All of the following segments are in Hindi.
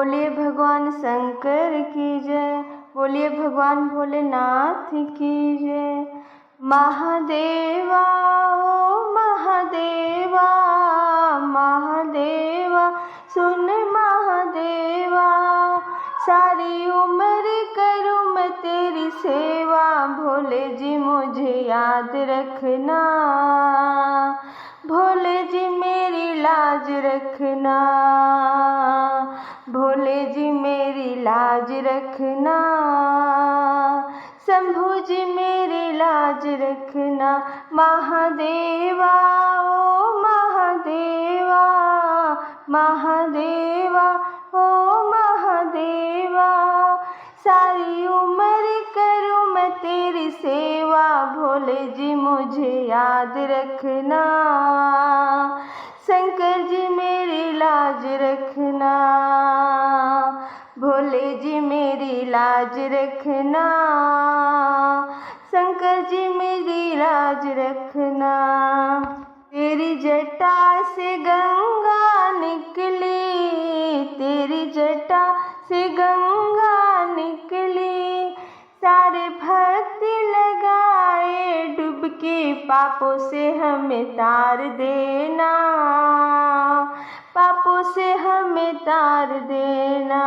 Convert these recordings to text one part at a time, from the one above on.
बोलिए भगवान शंकर की जय, बोलिए भगवान भोलेनाथ की जय। महादेवा ओ महादेवा, महादेवा सुन महादेवा, सारी उम्र करूँ मैं तेरी सेवा, भोले जी मुझे याद रखना, भोले जी मेरी लाज रखना, भोले जी मेरी लाज रखना, शंभू जी मेरी लाज रखना। महादेवा ओ महादेवा, महादेवा ओ महादेवा, सारी उम्र करूँ मैं तेरी सेवा, भोले जी मुझे याद रखना, शंकर जी मेरी लाज रखना, भोले जी मेरी लाज रखना, शंकर जी मेरी लाज रखना। तेरी जटा से गंगा निकली, तेरी जटा से गंगा निकली, सारे भक्त लगाए डुबकी, पापों से हमें तार देना, पापों से हमें तार देना,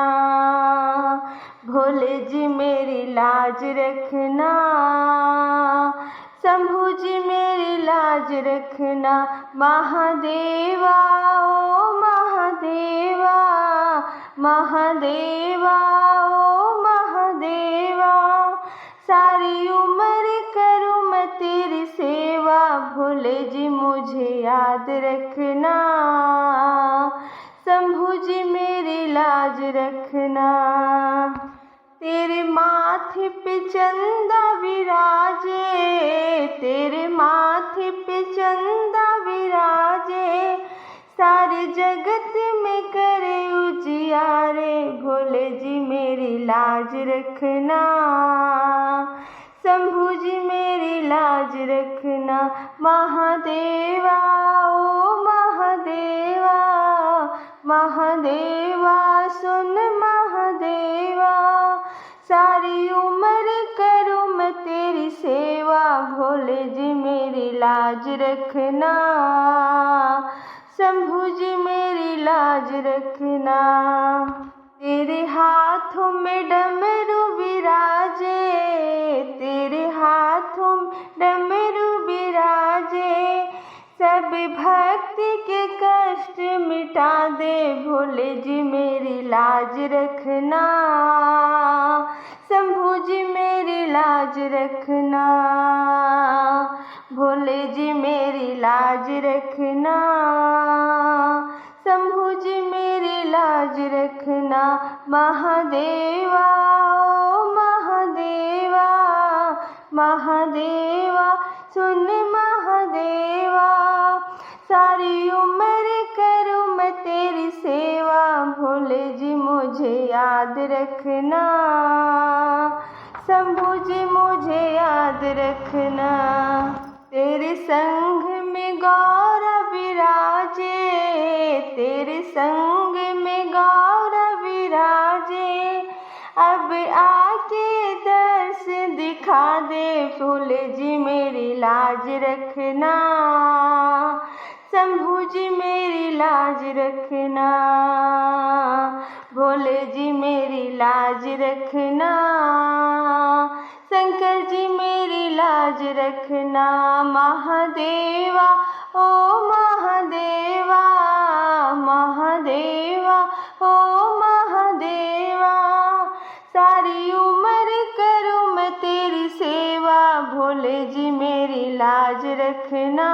भोले जी मेरी लाज रखना, शंभू जी मेरी लाज रखना। महादेवा ओ महादेवा, महादेवा ओ महादेवा, सारी उम्र करूँ मैं तेरी सेवा, भोले जी मुझे याद रखना, शंभू जी मेरी लाज रखना। तेरे माथे पे चंदा विराजे, तेरे माथे पे चंदा विराजे, सारे जगत में करे उजियारे, भोले जी मेरी लाज रखना, शंभू जी मेरी लाज रखना। महादेवा ओ महादेवा, महादेवा सुन महादेवा, सारी उम्र करूँ मैं तेरी सेवा, भोले जी मेरी लाज रखना, शंभू जी मेरी लाज रखना। तेरे हाथों में डमरू विराजे, तेरे हाथों में डमरू विराजे, सब भक्ति के कष्ट मिटा दे, भोले जी मेरी लाज रखना, शंभू जी मेरी लाज रखना, भोले जी मेरी लाज रखना, शंभू जी मेरी लाज रखना। महादेवा ओ महादेवा, महादेवा सुन महादेवा, सारी उम्र करूँ मैं तेरी सेवा, भोले जी मुझे याद रखना, शंभू जी मुझे याद रखना। तेरे संग में गौरव विराजे, तेरे संग में गौरव विराजे, अब आके दर्श दिखा दे, भोले जी मेरी लाज रखना, शंभू जी मेरी लाज रखना, भोले जी मेरी लाज रखना, शंकर जी मेरी लाज रखना। महादेवा ओ महादेवा, महादेवा ओ महादेवा, सारी उम्र करूँ मैं तेरी सेवा, भोले जी मेरी लाज रखना,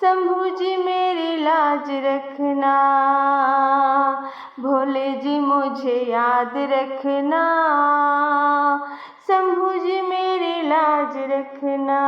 शंभू जी मेरी लाज रखना, भोले जी मुझे याद रखना, शंभू जी मेरी लाज रखना।